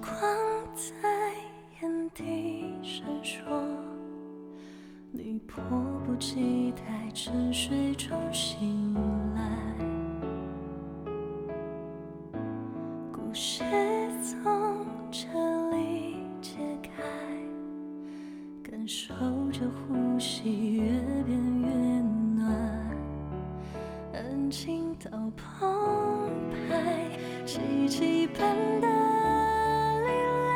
光在眼底闪烁，你迫不及待沉睡中醒来，故事从这里揭开，感受着呼吸越变越暖，安静到澎湃，奇迹般的力量，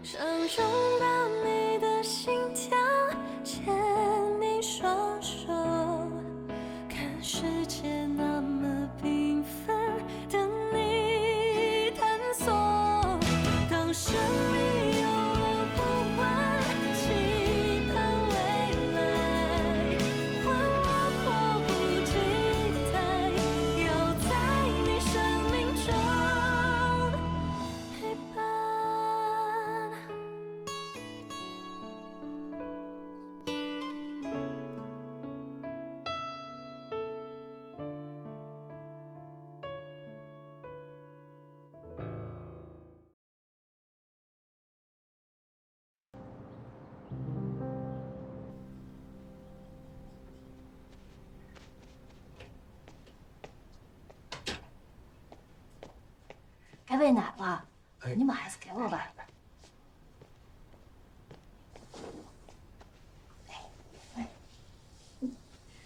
想拥抱你的心跳，牵你双手，看世界那么缤纷，等你探索。当生命有了呼唤，期盼未来，换我迫不及待，要在你生命中陪伴。该喂奶了，你把孩子给我吧。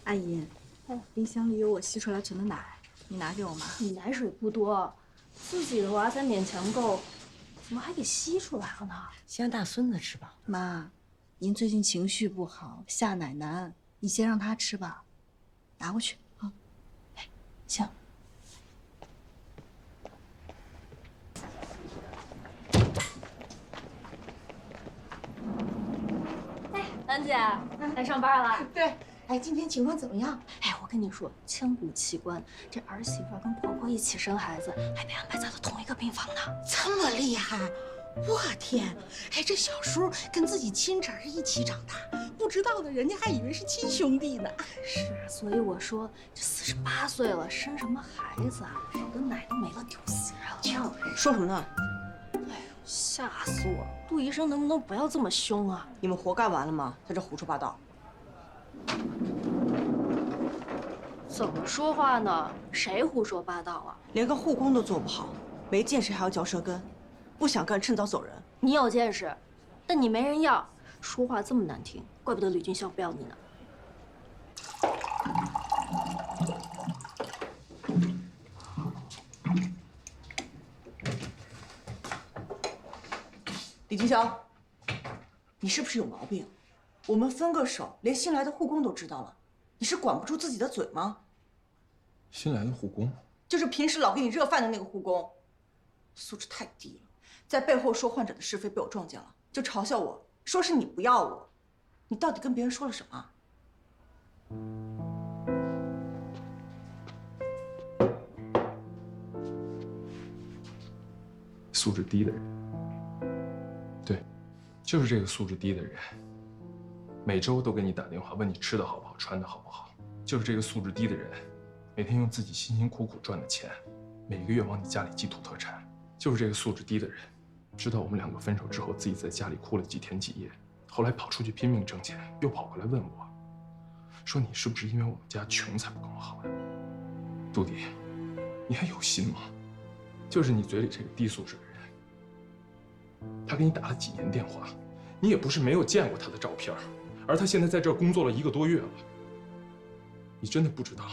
阿姨，冰箱里有我吸出来存的奶，你拿给我妈。你奶水不多，自己的娃才勉强够，怎么还给吸出来了呢？先让大孙子吃吧。妈，您最近情绪不好，下奶难，你先让他吃吧，拿过去啊。行。哎，兰姐，来上班了。对，哎，今天情况怎么样？哎，我跟你说，千古奇观，这儿媳妇跟婆婆一起生孩子，还被安排在了同一个病房呢。这么厉害！我天！哎，这小叔跟自己亲侄儿一起长大，不知道的人家还以为是亲兄弟呢。是，所以我说，这48岁了，生什么孩子啊？少的奶都没了，丢死人了！瞧，说什么呢？哎呦，吓死我了！杜医生能不能不要这么凶啊？你们活干完了吗？在这胡说八道。怎么说话呢？谁胡说八道啊？连个护工都做不好，没见识还要嚼舌根，不想干趁早走人。你有见识，但你没人要，说话这么难听，怪不得吕军校不要你呢。李金霄，你是不是有毛病？我们分个手，连新来的护工都知道了，你是管不住自己的嘴吗？新来的护工，就是平时老给你热饭的那个护工，素质太低了，在背后说患者的是非，被我撞见了，就嘲笑我说是你不要我，你到底跟别人说了什么？素质低的人，对，就是这个素质低的人，每周都给你打电话问你吃的好不好，穿的好不好，就是这个素质低的人，每天用自己辛辛苦苦赚的钱，每个月往你家里寄土特产，就是这个素质低的人，知道我们两个分手之后，自己在家里哭了几天几夜，后来跑出去拼命挣钱，又跑回来问我，说你是不是因为我们家穷才不跟我好呀？杜迪，你还有心吗？就是你嘴里这个低素质的人，他给你打了几年电话，你也不是没有见过他的照片，而他现在在这儿工作了1个多月了，你真的不知道，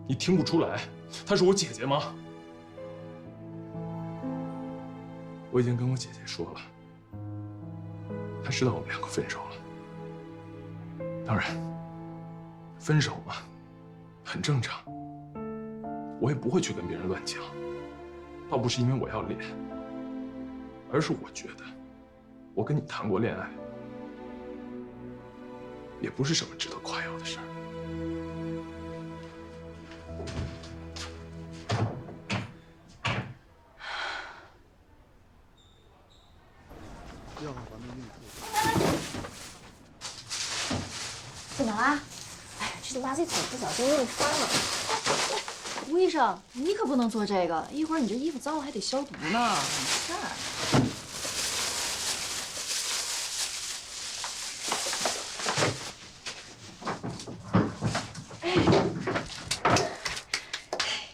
你听不出来，她是我姐姐吗？我已经跟我姐姐说了，她知道我们两个分手了。当然，分手嘛，很正常，我也不会去跟别人乱讲。倒不是因为我要脸，而是我觉得，我跟你谈过恋爱，也不是什么值得夸耀的事儿。怎么啦？哎，这垃圾桶不小心弄翻了。我医生，你可不能做这个，一会儿你这衣服脏了还得消毒呢。是。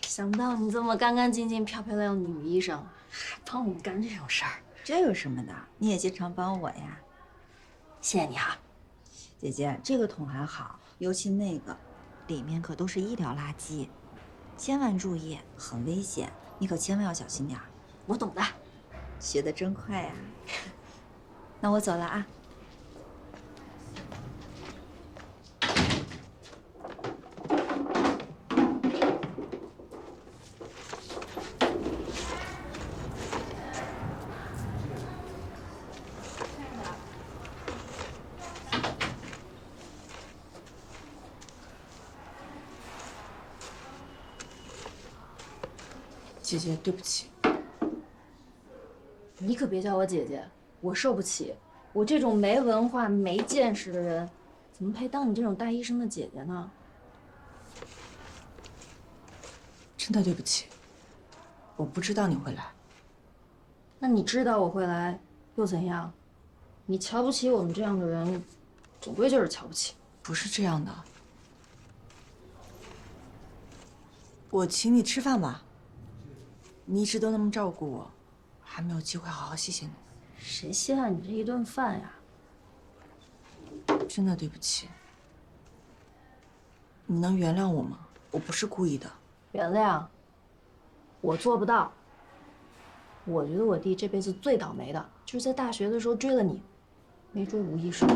想不到你这么干干净净、漂漂亮亮的女医生，还帮我们干这种事儿。这有什么的？你也经常帮我呀。谢谢你啊，姐姐，这个桶还好，尤其那个，里面可都是医疗垃圾，千万注意，很危险，你可千万要小心点儿。我懂的。学得真快呀！那我走了啊。姐姐，对不起。你可别叫我姐姐，我受不起。我这种没文化、没见识的人，怎么配当你这种大医生的姐姐呢？真的对不起，我不知道你会来。那你知道我会来，又怎样？你瞧不起我们这样的人，总归就是瞧不起。不是这样的，我请你吃饭吧。你一直都那么照顾我，还没有机会好好谢谢你。谁稀罕你这一顿饭呀？真的对不起，你能原谅我吗？我不是故意的。原谅，我做不到。我觉得我弟这辈子最倒霉的就是在大学的时候追了你，没追吴医生。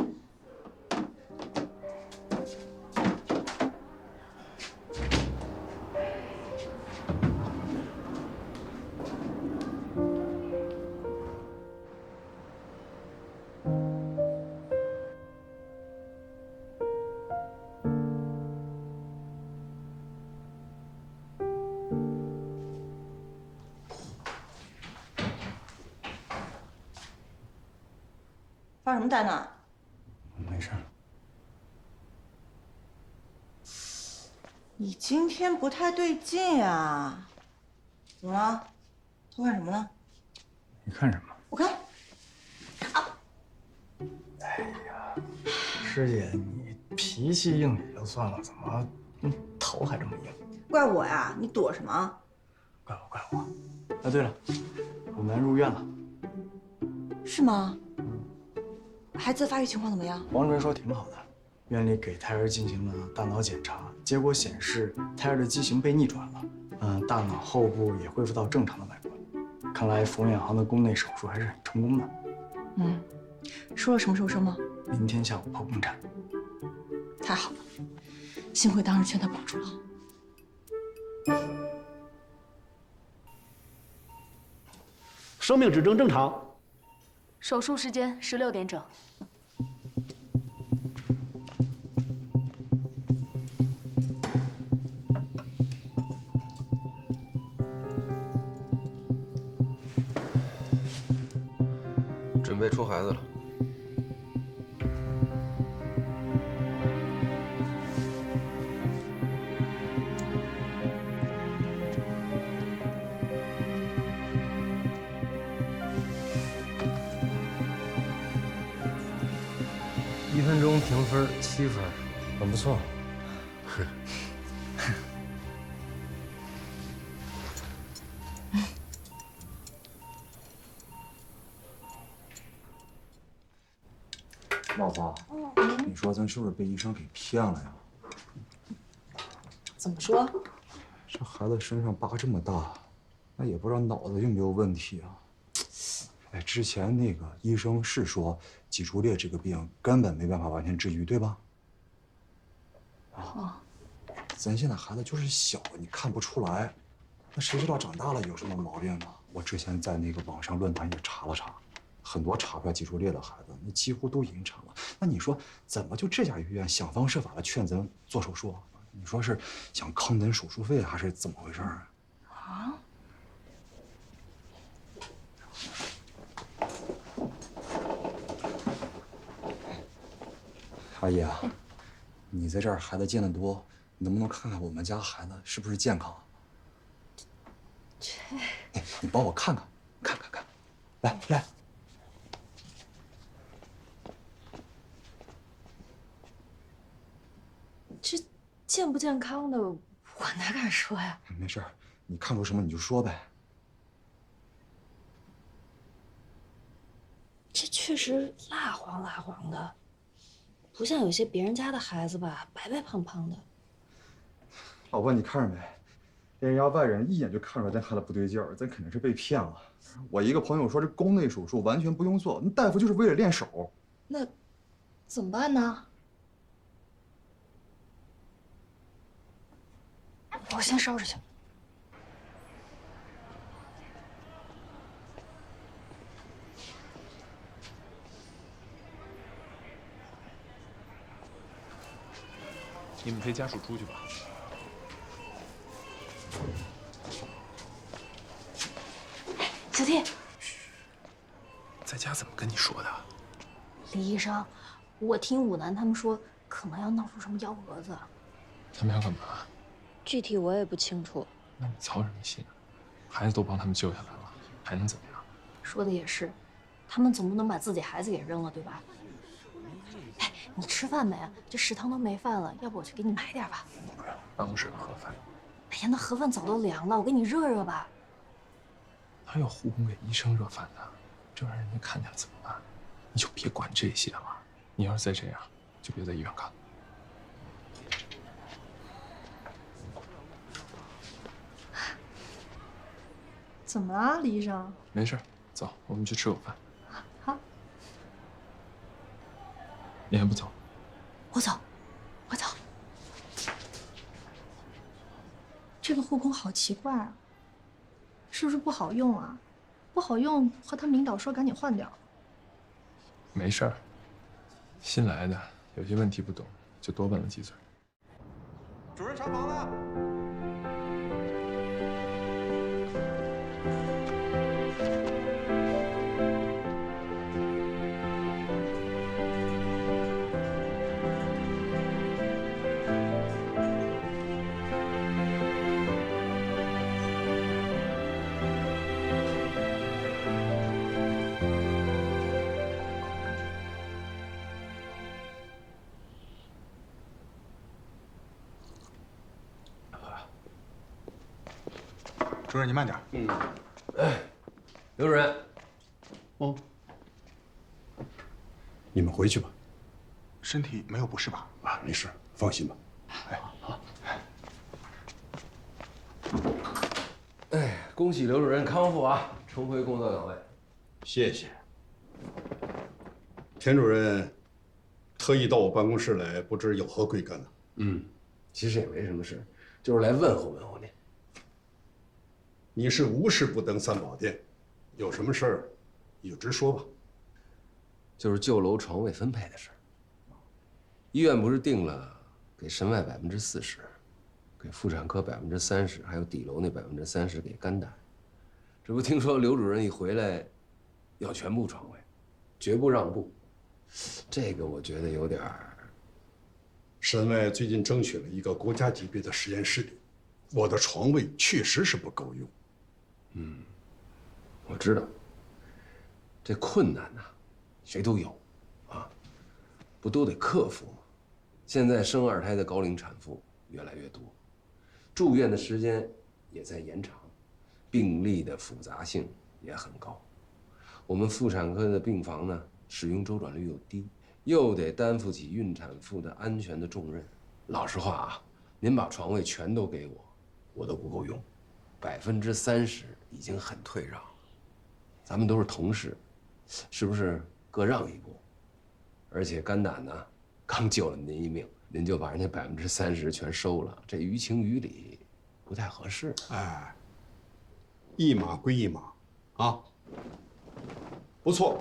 发什么呆呢？没事。你今天不太对劲啊，怎么了？偷看什么呢？你看什么？我看。师姐，你脾气硬也就算了，怎么头还这么硬？怪我呀？你躲什么？怪我，怪我。啊，对了，我们入院了。是吗？孩子的发育情况怎么样？王主任说挺好的，院里给胎儿进行了大脑检查，结果显示胎儿的畸形被逆转了，大脑后部也恢复到正常的外观。看来冯远航的宫内手术还是很成功的。说了什么时候生吗？明天下午剖宫产。太好了，幸亏当时劝他保住了。生命指征正常，手术时间16点整。准备出孩子了。1分钟评分7分，很不错。老婆，你说咱是不是被医生给骗了呀？怎么说？这孩子身上疤这么大，那也不知道脑子有没有问题啊？哎，之前那个医生是说脊柱裂这个病根本没办法完全治愈，对吧？啊，咱现在孩子就是小，你看不出来，那谁知道长大了有什么毛病呢？我之前在那个网上论坛也查了查。很多查出来脊柱裂的孩子，那几乎都已经产了。那你说，怎么就这家医院想方设法的劝咱做手术啊？你说是想坑咱手术费，还是怎么回事啊？啊？阿姨啊，你在这儿孩子见得多，能不能看看我们家孩子是不是健康？哎，你帮我看看，看，来。这健不健康的，我哪敢说呀？没事，你看出什么你就说呗。这确实蜡黄的，不像有些别人家的孩子吧，白白胖胖的。老婆，你看着没？人家外人一眼就看出来咱孩子不对劲儿，咱肯定是被骗了。我一个朋友说，这宫内手术完全不用做，那大夫就是为了练手。那怎么办呢？我先收拾去。你们陪家属出去吧。小弟，在家怎么跟你说的？李医生，我听武南他们说，可能要闹出什么幺蛾子。他们要干嘛？具体我也不清楚。那你操什么心啊？孩子都帮他们救下来了，还能怎么样？说的也是，他们总不能把自己孩子给扔了，对吧？哎，你吃饭没啊？这食堂都没饭了，要不我去给你买点吧？不用，办公室有盒饭。哎呀，那盒饭早都凉了，我给你热热吧。哪有护工给医生热饭的？这让人家看见了怎么办？你就别管这些了。你要是再这样，就别在医院干了。怎么了，李医生？没事，走，我们去吃口饭。好。你还不走？我走。这个护工好奇怪啊，是不是不好用啊？不好用，和他们领导说赶紧换掉。没事儿，新来的有些问题不懂，就多问了几嘴。主任查房了。主任，你慢点。刘主任。哦。你们回去吧。身体没有不适吧？啊，没事，放心吧。哎，好。哎，恭喜刘主任康复啊，重回工作岗位。谢谢。田主任特意到我办公室来，不知有何贵干呢？其实也没什么事，就是来问候问候您。你是无事不登三宝殿，有什么事儿你就直说吧。就是旧楼床位分配的事儿。医院不是定了给神外40%，给妇产科30%，还有底楼那30%给肝胆。这不听说刘主任一回来，要全部床位，绝不让步。这个我觉得有点儿。神外最近争取了一个国家级别的实验室里，我的床位确实是不够用。我知道，这困难呐，谁都有，啊，不都得克服吗？现在生2胎的高龄产妇越来越多，住院的时间也在延长，病例的复杂性也很高。我们妇产科的病房呢，使用周转率又低，又得担负起孕产妇的安全的重任。老实话啊，您把床位全都给我，我都不够用，30%已经很退让了。咱们都是同事，是不是各让一步？而且肝胆呢，刚救了您一命，您就把人家30%全收了，这于情于理不太合适。哎，一码归一码，啊，不错，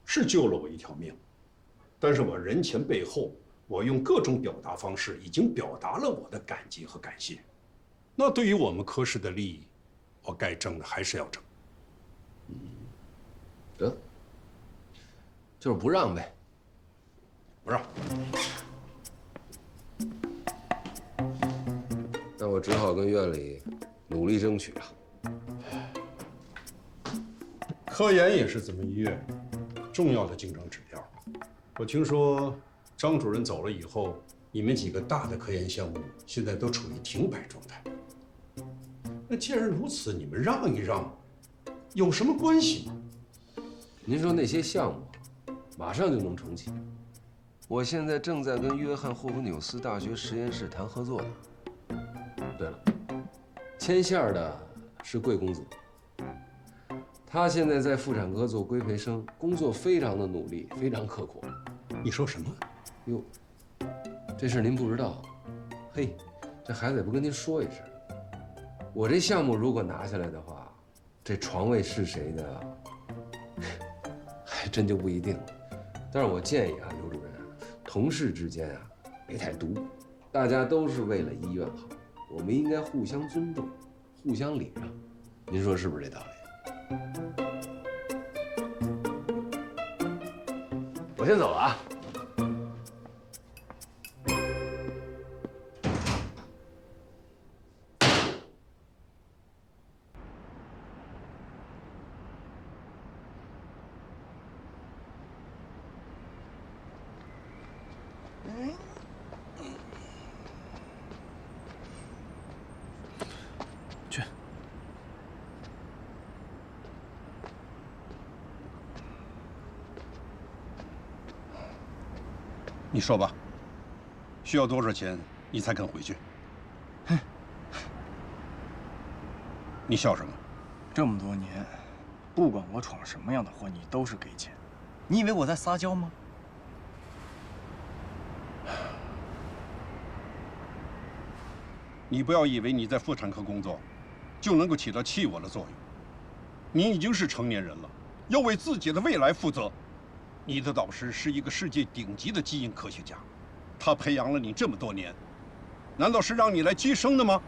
是救了我一条命，但是我人前背后，我用各种表达方式已经表达了我的感激和感谢。那对于我们科室的利益，我该争的还是要争。得，就是不让呗。不让。那我只好跟院里努力争取了。科研也是咱们医院重要的竞争指标。我听说张主任走了以后，你们几个大的科研项目现在都处于停摆状态。那既然如此，你们让一让，有什么关系吗？您说那些项目，马上就能重启。我现在正在跟约翰霍普纽斯大学实验室谈合作呢。对了，牵线的是贵公子，他现在在妇产科做规培生，工作非常的努力，非常刻苦。你说什么？哟，这事您不知道？嘿，这孩子也不跟您说一声。我这项目如果拿下来的话，这床位是谁的，还真就不一定了。但是我建议啊，刘主任，同事之间啊，别太毒，大家都是为了医院好，我们应该互相尊重，互相礼让。您说是不是这道理？我先走了啊。去。你说吧，需要多少钱你才肯回去？你笑什么？这么多年，不管我闯什么样的祸，你都是给钱。你以为我在撒娇吗？你不要以为你在妇产科工作，就能够起到气我的作用。你已经是成年人了，要为自己的未来负责。你的导师是一个世界顶级的基因科学家，他培养了你这么多年，难道是让你来接生的吗？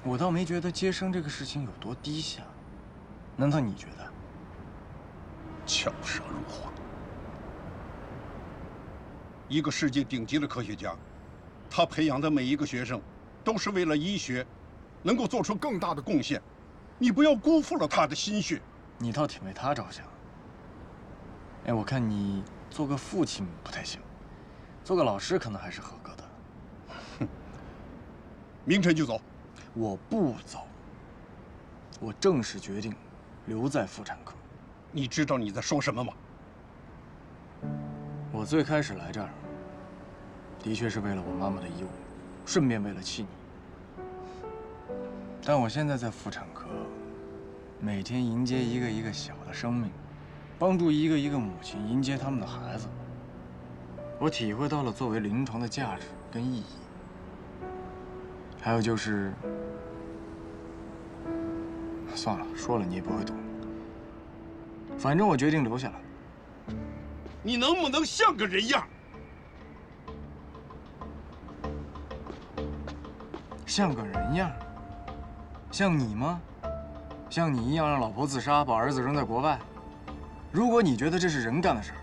我倒没觉得接生这个事情有多低下，难道你觉得？巧舌如簧。一个世界顶级的科学家，他培养的每一个学生，都是为了医学能够做出更大的贡献。你不要辜负了他的心血。你倒挺为他着想。哎，我看你做个父亲不太行，做个老师可能还是合格的。哼，明天就走。我不走，我正式决定留在妇产科。你知道你在说什么吗？我最开始来这儿，的确是为了我妈妈的医务，顺便为了气你。但我现在在妇产科，每天迎接一个一个小的生命，帮助一个一个母亲迎接他们的孩子，我体会到了作为临床的价值跟意义。还有就是，算了，说了你也不会懂。反正我决定留下来。你能不能像个人样？像个人样？像你吗？像你一样让老婆自杀，把儿子扔在国外？如果你觉得这是人干的事儿，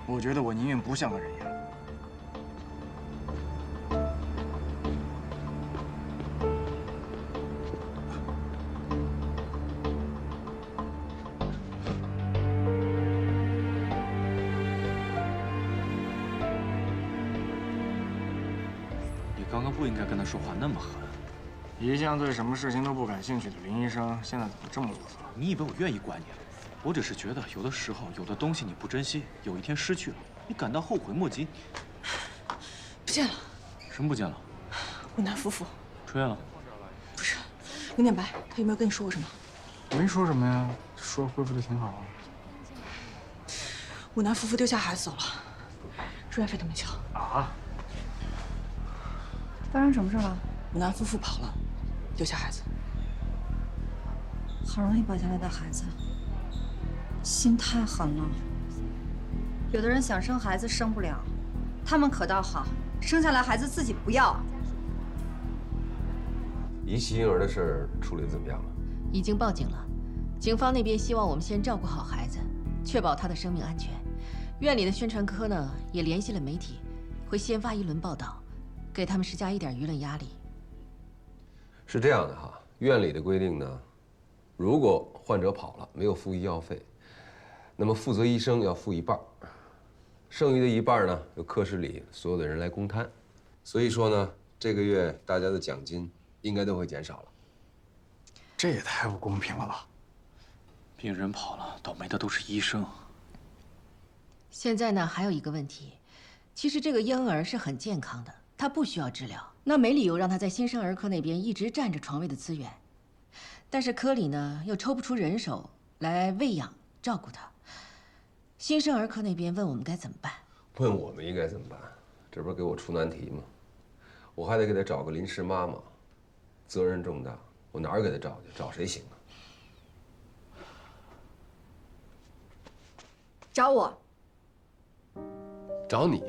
我觉得我宁愿不像个人样。你刚刚不应该跟他说话那么狠。一向对什么事情都不感兴趣的林医生，现在怎么这么啰嗦？你以为我愿意管你？我只是觉得有的时候，有的东西你不珍惜，有一天失去了，你感到后悔莫及。不见了。什么不见了？武南夫妇出院了。不是，林念白，他有没有跟你说过什么？没说什么呀，说恢复的挺好啊。武南夫妇丢下孩子走了，住院费都没交。啊？发生什么事了？武南夫妇跑了，丢下孩子。好容易保下来的孩子，心太狠了。有的人想生孩子生不了，他们可倒好，生下来孩子自己不要。遗弃婴儿的事儿处理怎么样了？已经报警了，警方那边希望我们先照顾好孩子，确保他的生命安全。院里的宣传科呢也联系了媒体，会先发一轮报道，给他们施加一点舆论压力。是这样的哈，院里的规定呢，如果患者跑了没有付医药费，那么负责医生要付一半，剩余的一半呢由科室里所有的人来公摊。所以说呢，这个月大家的奖金应该都会减少了。这也太不公平了吧！病人跑了，倒霉的都是医生。现在呢，还有一个问题，其实这个婴儿是很健康的，他不需要治疗，那没理由让他在新生儿科那边一直占着床位的资源。但是科里呢又抽不出人手来喂养照顾他，新生儿科那边问我们该怎么办。问我们应该怎么办？这不是给我出难题吗？我还得给他找个临时妈妈，责任重大，我哪儿给他找去？找谁行啊？找我。找你？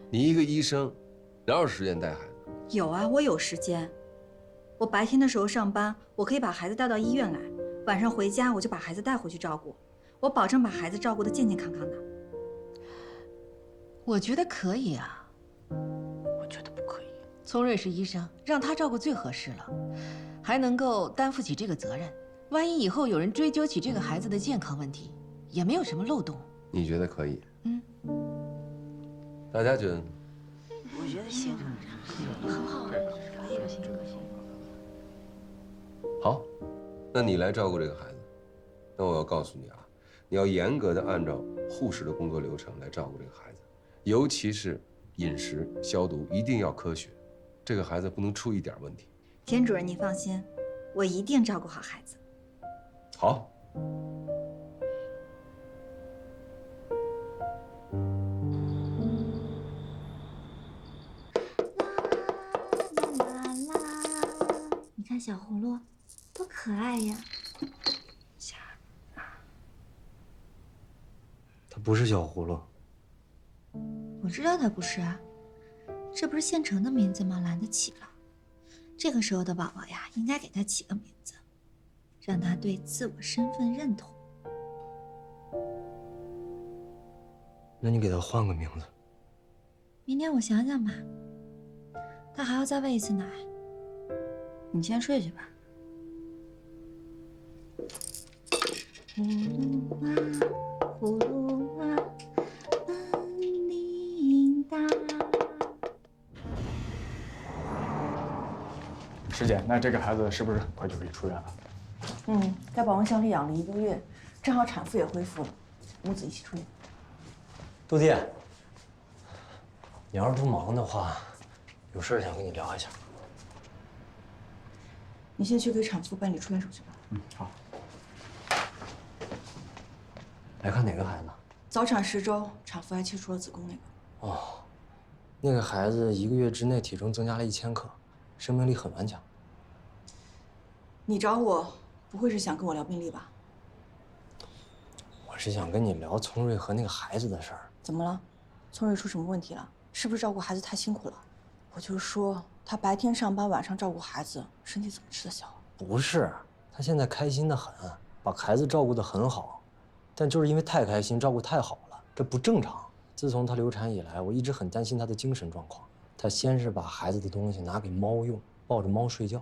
你一个医生，哪有时间带孩子？有啊，我有时间。我白天的时候上班，我可以把孩子带到医院来，晚上回家我就把孩子带回去照顾，我保证把孩子照顾得健健康康的。我觉得可以啊。我觉得不可以。聪瑞是医生，让他照顾最合适了，还能够担负起这个责任。万一以后有人追究起这个孩子的健康问题，也没有什么漏洞。你觉得可以？嗯。大家觉得呢？我觉得行，很好，可行。好，那你来照顾这个孩子。那我要告诉你啊，你要严格的按照护士的工作流程来照顾这个孩子，尤其是饮食、消毒一定要科学，这个孩子不能出一点问题。田主任，你放心，我一定照顾好孩子。好。你看小葫芦多可爱呀！他不是小葫芦。我知道他不是啊，这不是现成的名字吗？懒得起了。这个时候的宝宝呀，应该给他起个名字，让他对自我身份认同。那你给他换个名字。明天我想想吧。他还要再喂一次奶。你先睡去吧。葫芦娃，葫芦娃，门铃铛。师姐，那这个孩子是不是很快就可以出院了？嗯，在保温箱里养了1个月，正好产妇也恢复了，母子一起出院。杜弟，你要是不忙的话，有事想跟你聊一下。你先去给产妇办理出院手续吧。嗯，好。来看哪个孩子？早产10周，产妇还切除了子宫那个。哦，那个孩子1个月之内体重增加了1000克，生命力很顽强。你找我不会是想跟我聊病历吧？我是想跟你聊聪瑞和那个孩子的事儿。怎么了？聪瑞出什么问题了？是不是照顾孩子太辛苦了？我就说他白天上班，晚上照顾孩子，身体怎么吃得消啊？不是，他现在开心的很，把孩子照顾得很好，但就是因为太开心，照顾太好了，这不正常。自从她流产以来，我一直很担心她的精神状况。她先是把孩子的东西拿给猫用，抱着猫睡觉，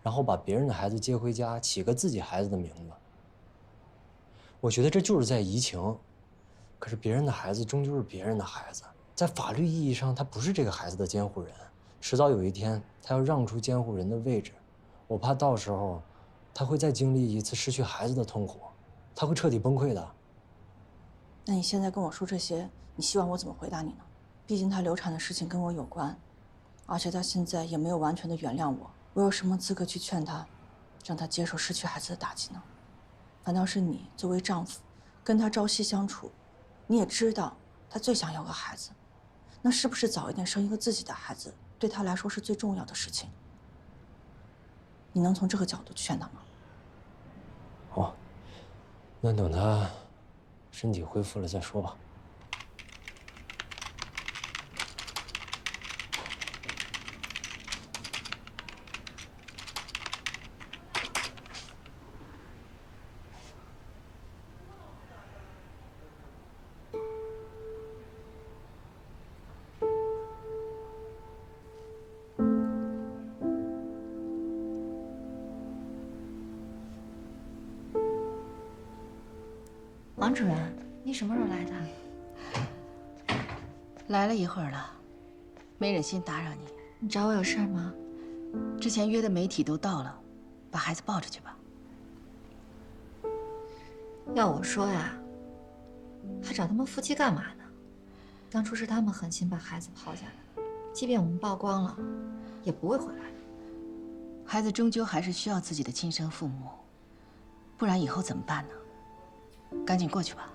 然后把别人的孩子接回家，起个自己孩子的名字。我觉得这就是在移情，可是别人的孩子终究是别人的孩子，在法律意义上，他不是这个孩子的监护人。迟早有一天，他要让出监护人的位置，我怕到时候，他会再经历一次失去孩子的痛苦，他会彻底崩溃的。那你现在跟我说这些，你希望我怎么回答你呢？毕竟她流产的事情跟我有关，而且她现在也没有完全的原谅我，我有什么资格去劝她，让她接受失去孩子的打击呢？反倒是你作为丈夫，跟她朝夕相处，你也知道她最想要个孩子，那是不是早一点生一个自己的孩子，对她来说是最重要的事情？你能从这个角度去劝她吗？好，那等他身体恢复了再说吧。王主任，你什么时候来的？来了一会儿了，没忍心打扰你。你找我有事吗？之前约的媒体都到了，把孩子抱出去吧。要我说呀，还找他们夫妻干嘛呢？当初是他们狠心把孩子抛下来，即便我们曝光了，也不会回来的。孩子终究还是需要自己的亲生父母，不然以后怎么办呢？赶紧过去吧。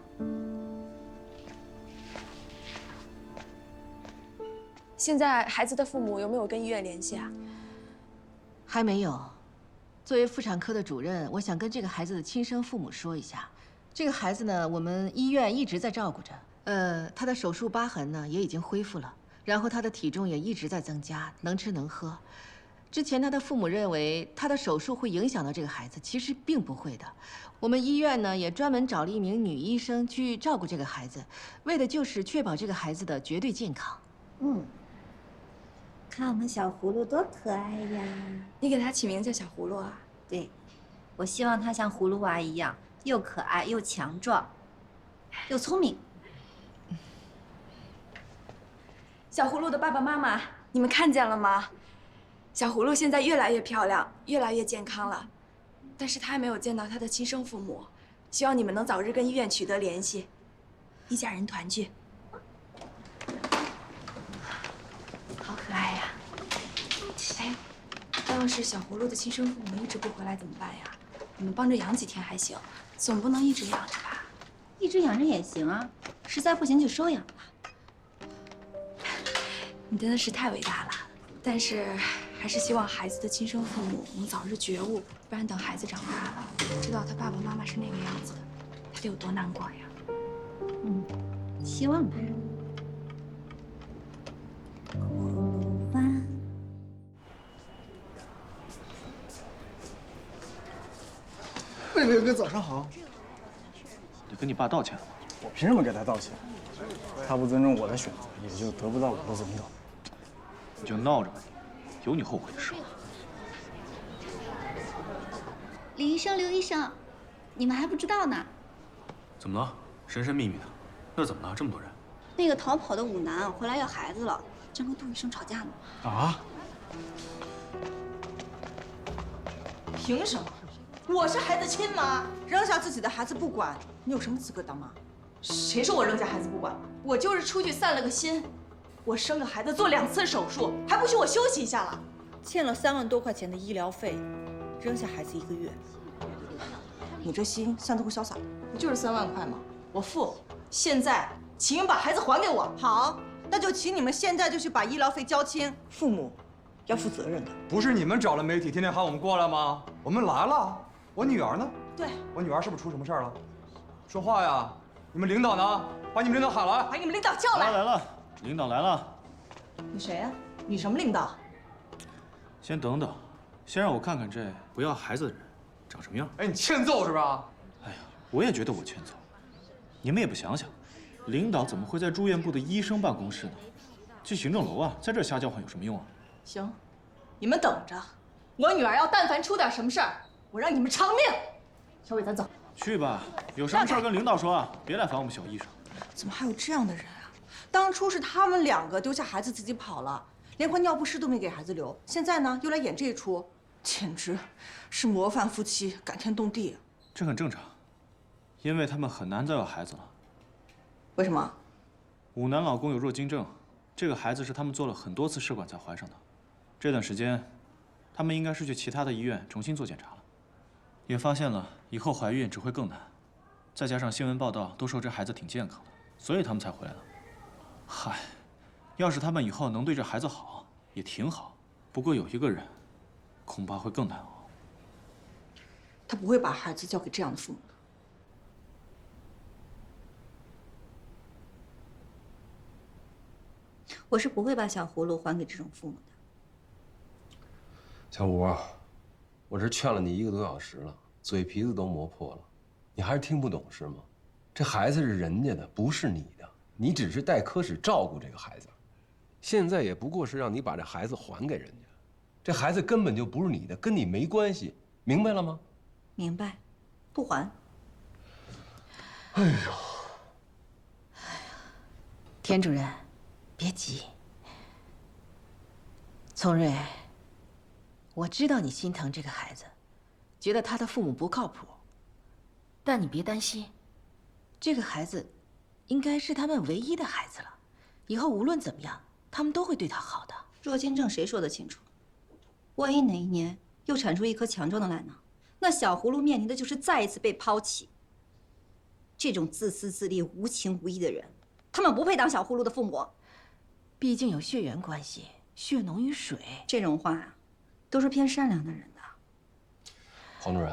现在孩子的父母有没有跟医院联系啊？还没有。作为妇产科的主任，我想跟这个孩子的亲生父母说一下，这个孩子呢，我们医院一直在照顾着。他的手术疤痕呢也已经恢复了，然后他的体重也一直在增加，能吃能喝。之前他的父母认为他的手术会影响到这个孩子，其实并不会的。我们医院呢也专门找了一名女医生去照顾这个孩子，为的就是确保这个孩子的绝对健康。看我们小葫芦多可爱呀！你给他起名叫小葫芦啊？对，我希望他像葫芦娃一样，又可爱又强壮，又聪明。小葫芦的爸爸妈妈，你们看见了吗？小葫芦现在越来越漂亮，越来越健康了，但是他还没有见到他的亲生父母，希望你们能早日跟医院取得联系，一家人团聚。好可爱呀！哎，要是小葫芦的亲生父母一直不回来怎么办呀？你们帮着养几天还行，总不能一直养着吧？一直养着也行啊，实在不行就收养吧。你真的是太伟大了，但是还是希望孩子的亲生父母能早日觉悟，不然等孩子长大了，知道他爸爸妈妈是那个样子的，他得有多难过呀！希望吧。魏伟哥，早上好。得跟你爸道歉了。我凭什么给他道歉？他不尊重我的选择，也就得不到我的尊重。你就闹着吧，有你后悔的时候。李医生，刘医生，你们还不知道呢。怎么了？神神秘秘的，那怎么了？这么多人？那个逃跑的武男回来要孩子了，正跟杜医生吵架呢。啊？凭什么？我是孩子亲妈，扔下自己的孩子不管，你有什么资格当妈？谁说我扔下孩子不管了？我就是出去散了个心。我生个孩子做2次手术，还不许我休息一下了？欠了3万多块钱的医疗费，扔下孩子1个月。你这心散得够潇洒，不就是3万块吗？我付。现在请你们把孩子还给我。好，那就请你们现在就去把医疗费交清。父母要负责任的。不是你们找了媒体，天天喊我们过来吗？我们来了。我女儿呢？对，我女儿是不是出什么事儿了？说话呀！你们领导呢？把你们领导喊来。把你们领导叫来。来了，领导来了。你谁呀？你什么领导？先等等，先让我看看这不要孩子的人长什么样。哎，你欠揍是吧？哎呀，我也觉得我欠揍。你们也不想想，领导怎么会在住院部的医生办公室呢？去行政楼啊，在这瞎叫唤有什么用啊？行，你们等着，我女儿要但凡出点什么事儿，我让你们偿命。小伟，咱走。去吧，有什么事儿跟领导说啊，别来烦我们小医生。怎么还有这样的人啊？当初是他们2个丢下孩子自己跑了，连块尿不湿都没给孩子留，现在呢又来演这一出，简直是模范夫妻，感天动地。这很正常，因为他们很难再有孩子了。为什么？武男老公有弱精症，这个孩子是他们做了很多次试管才怀上的。这段时间，他们应该是去其他的医院重新做检查了，也发现了以后怀孕只会更难。再加上新闻报道都说这孩子挺健康的，所以他们才回来了。嗨，要是他们以后能对这孩子好，也挺好。不过有一个人，恐怕会更难熬。他不会把孩子交给这样的父母的。我是不会把小葫芦还给这种父母的。小吴，我这劝了你1个多小时了，嘴皮子都磨破了，你还是听不懂是吗？这孩子是人家的，不是你的，你只是代科室照顾这个孩子，现在也不过是让你把这孩子还给人家，这孩子根本就不是你的，跟你没关系，明白了吗？明白，不还。哎呦，田主任，别急。从瑞，我知道你心疼这个孩子，觉得他的父母不靠谱，但你别担心，这个孩子应该是他们唯一的孩子了，以后无论怎么样，他们都会对他好的。弱精症谁说得清楚？万一哪一年又产出一颗强壮的奶囊，那小葫芦面临的就是再一次被抛弃。这种自私自利、无情无义的人，他们不配当小葫芦的父母。毕竟有血缘关系，血浓于水。这种话呀，都是骗善良的人的。黄主任，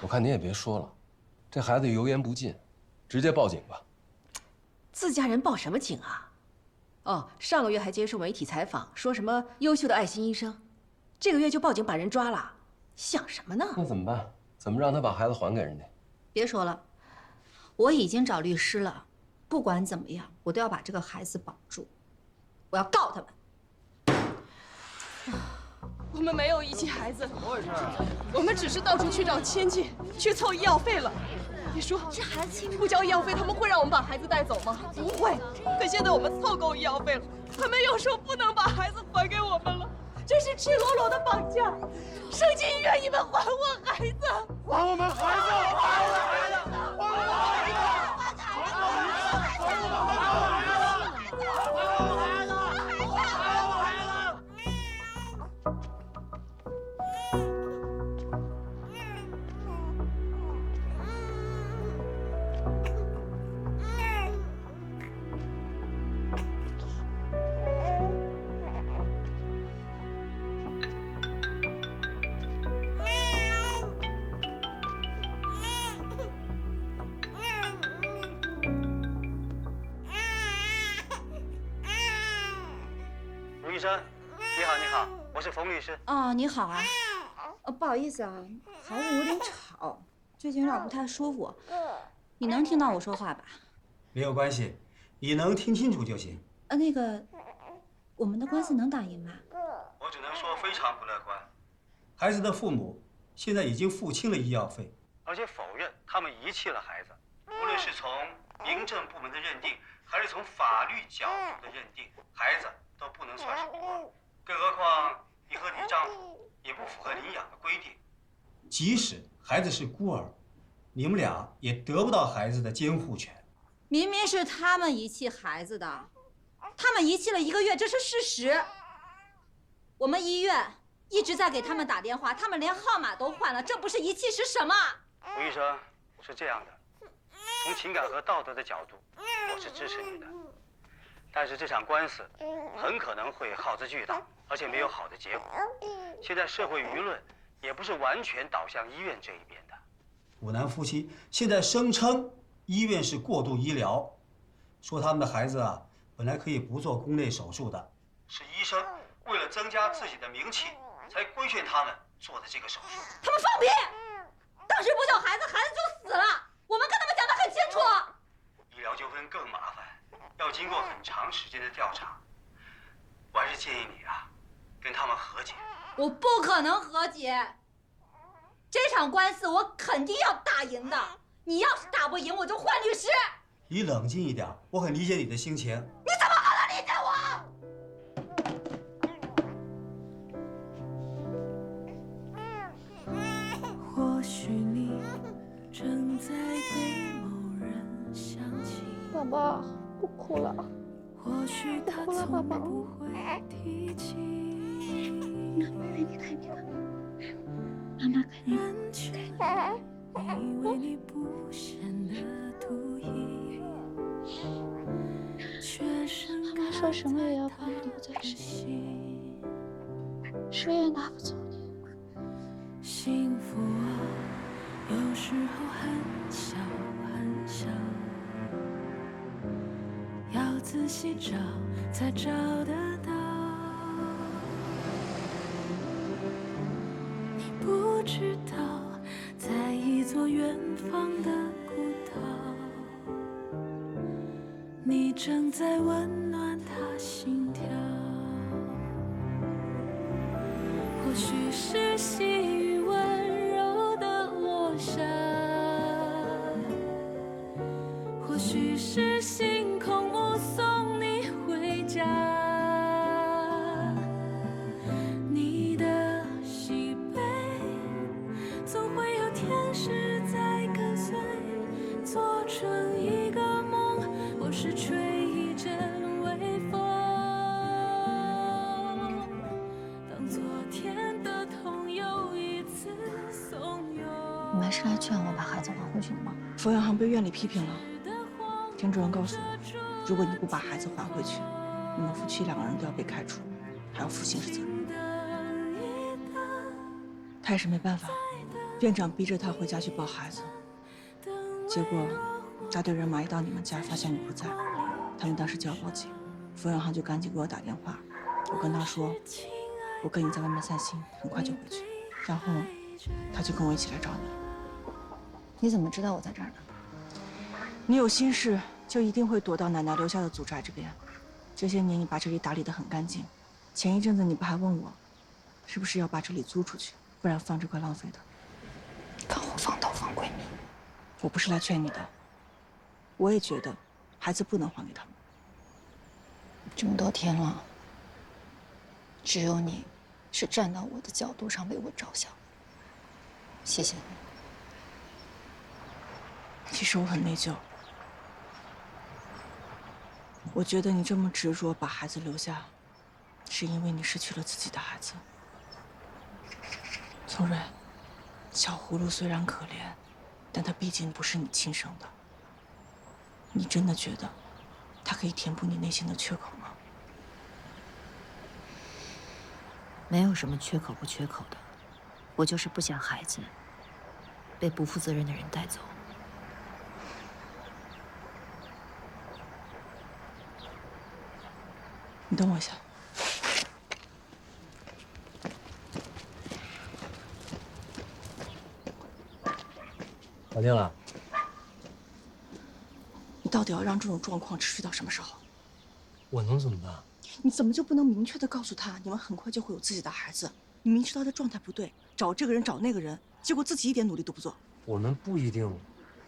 我看您也别说了，这孩子油盐不进，直接报警吧。自家人报什么警啊？哦，上个月还接受媒体采访，说什么优秀的爱心医生，这个月就报警把人抓了，想什么呢？那怎么办？怎么让他把孩子还给人家？别说了，我已经找律师了，不管怎么样，我都要把这个孩子保住，我要告他们。我们没有遗弃孩子，怎么回事啊？我们只是到处去找亲戚，去凑医药费了。你说这孩子不交医药费，他们会让我们把孩子带走吗？不会。可现在我们凑够医药费了，他们又说不能把孩子还给我们了，这是赤裸裸的绑架。生进医院，你们还我孩子，还我们孩子，还我们孩子，还我们孩子，还我们孩子，还我们孩子。卢医生，你好，你好，我是冯律师。哦，你好啊。不好意思啊，孩子有点吵，最近有点不太舒服。你能听到我说话吧？没有关系，你能听清楚就行。那个，我们的官司能打赢吗？我只能说非常不乐观。孩子的父母现在已经付清了医药费，而且否认他们遗弃了孩子。无论是从民政部门的认定，还是从法律角度的认定，孩子都不能算是孤儿。更何况你和你丈夫也不符合领养的规定。即使孩子是孤儿，你们俩也得不到孩子的监护权。明明是他们遗弃孩子的，他们遗弃了1个月，这是事实。我们医院一直在给他们打电话，他们连号码都换了，这不是遗弃是什么？吴医生，是这样的，从情感和道德的角度，我是支持你的。但是这场官司很可能会耗资巨大，而且没有好的结果。现在社会舆论也不是完全倒向医院这一边的。武男夫妻现在声称医院是过度医疗，说他们的孩子啊本来可以不做宫内手术的，是医生为了增加自己的名气才规劝他们做的这个手术。他们放屁！当时不救孩子，孩子就死了。我们跟他们讲得很清楚。医疗纠纷更麻烦，要经过很长时间的调查。我还是建议你啊，跟他们和解。我不可能和解，这场官司我肯定要打赢的。你要是打不赢，我就换律师。你冷静一点，我很理解你的心情。你怎么可能理解我？或许你正在被某人想起。爸爸，不哭了。或许他从不会提起。你看，妈妈看你。人群以为你不显得独一，却深妈妈说什么也要把你留在心，谁也拿不走你。幸福啊，有时候很小很小，要仔细找才找得到。你不知道，在一座远方的孤岛，你正在温暖他心跳。或许是细雨温柔的落下，时星空目送你回家，你的喜悲总会有天使在跟随，做成一个梦，或是吹一阵微风。当昨天的痛又一次怂恿。你们是来劝我把孩子还回去的吗？冯远航被院里批评了，田主任告诉我，如果你不把孩子还回去，你们夫妻2个人都要被开除，还要负刑事责任。他也是没办法，院长逼着他回家去抱孩子，结果大队人马一到你们家，发现你不在，他们当时就要报警，冯远航就赶紧给我打电话，我跟他说，我跟你在外面散心，很快就回去，然后他就跟我一起来找你。你怎么知道我在这儿呢？你有心事就一定会躲到奶奶留下的祖宅这边。这些年你把这里打理得很干净，前一阵子你不还问我，是不是要把这里租出去，不然放着怪浪费的。放火放刀放闺蜜，我不是来劝你的，我也觉得孩子不能还给他们。这么多天了，只有你是站到我的角度上为我着想，谢谢你。其实我很内疚，我觉得你这么执着把孩子留下，是因为你失去了自己的孩子。聪蕊，小葫芦虽然可怜，但他毕竟不是你亲生的。你真的觉得他可以填补你内心的缺口吗？没有什么缺口不缺口的，我就是不想孩子被不负责任的人带走。你等我一下。搞定了。你到底要让这种状况持续到什么时候？我能怎么办？你怎么就不能明确的告诉他，你们很快就会有自己的孩子？你明知道他状态不对，找这个人找那个人，结果自己一点努力都不做。我们不一定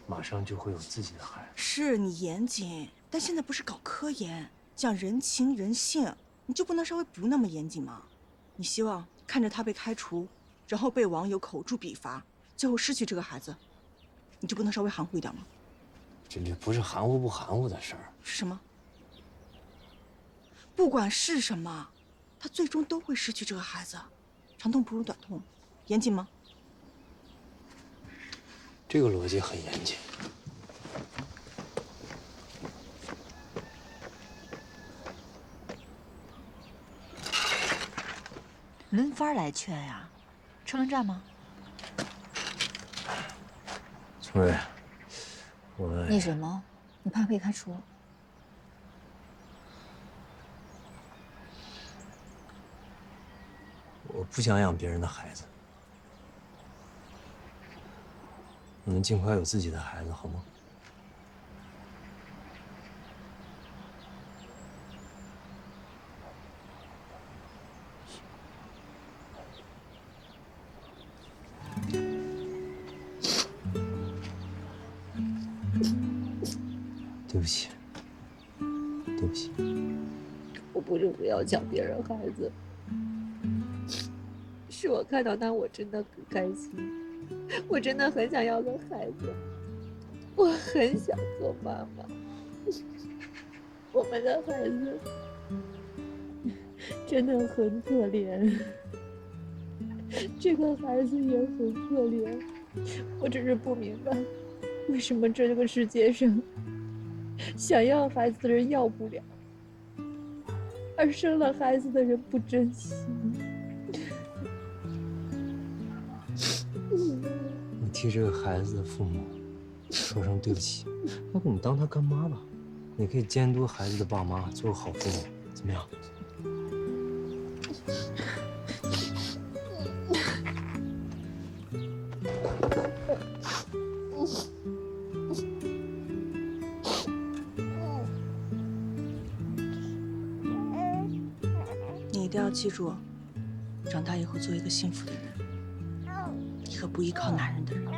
马上就会有自己的孩子。是你严谨，但现在不是搞科研，讲人情人性，你就不能稍微不那么严谨吗？你希望看着他被开除，然后被网友口诛笔伐，最后失去这个孩子，你就不能稍微含糊一点吗？这不是含糊不含糊的事儿。是什么？不管是什么，他最终都会失去这个孩子，长痛不如短痛，严谨吗？这个逻辑很严谨。轮番来劝呀，车轮战吗？聪蕊，我那什么，你怕被开除？我不想养别人的孩子，我们尽快有自己的孩子，好吗？对不起，对不起。我不是不要抢别人孩子，是我看到他，我真的很开心，我真的很想要个孩子，我很想做妈妈。我们的孩子真的很可怜，这个孩子也很可怜，我只是不明白，为什么这个世界上想要孩子的人要不了，而生了孩子的人不珍惜。你替这个孩子的父母说声对不起，要不你当他干妈吧，你可以监督孩子的爸妈，做个好父母，怎么样？你一定要记住，长大以后做一个幸福的人，一个不依靠男人的人。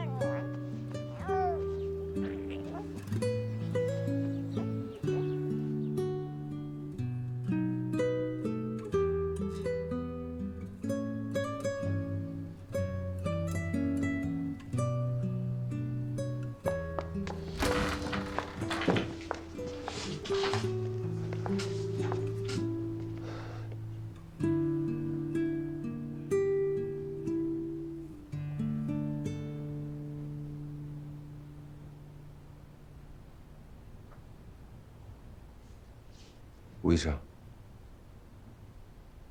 吴医生，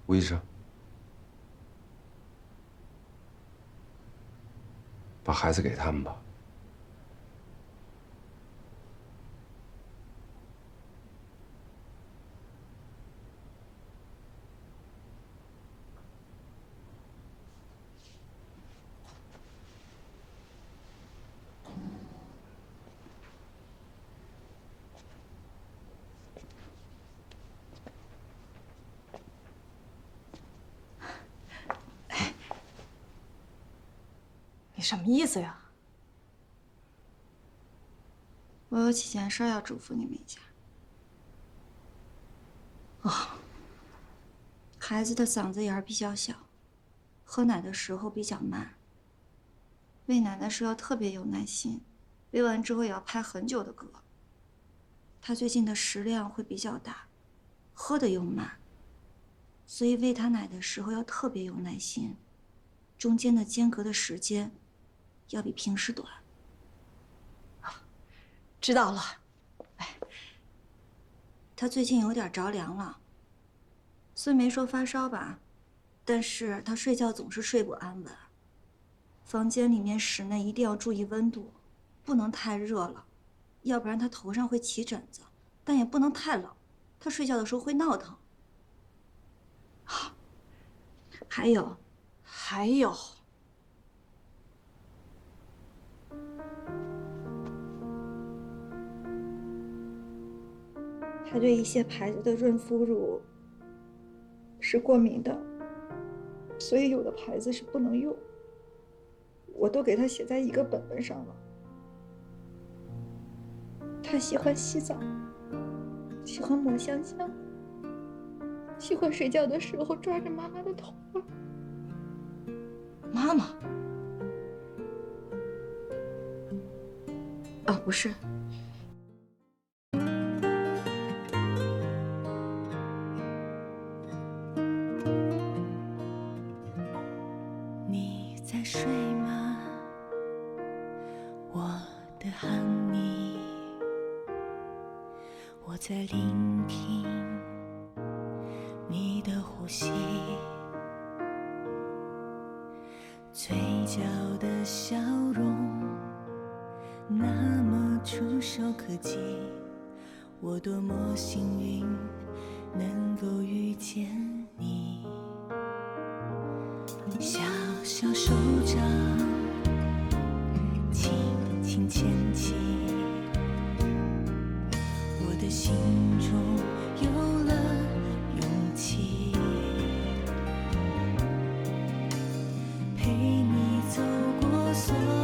吴医生，把孩子给他们吧。你什么意思呀？我有几件事要嘱咐你们一下。孩子的嗓子眼儿比较小，喝奶的时候比较慢，喂奶的时候要特别有耐心，喂完之后也要拍很久的嗝。他最近的食量会比较大，喝的又慢，所以喂他奶的时候要特别有耐心，中间的间隔的时间要比平时短。知道了。他最近有点着凉了，虽没说发烧吧，但是他睡觉总是睡不安稳。房间里面室内一定要注意温度，不能太热了，要不然他头上会起疹子，但也不能太冷，他睡觉的时候会闹腾。还有，他对一些牌子的润肤乳是过敏的，所以有的牌子是不能用。我都给他写在一个本本上了。他喜欢洗澡，喜欢抹香香，喜欢睡觉的时候抓着妈妈的头发。妈妈？啊，不是。你在睡吗？我的喊你，我在聆听你的呼吸，嘴角的笑容那么触手可及，我多么幸运能够遇见你。小小手掌轻轻牵起，我的心中有了勇气，陪你走过所有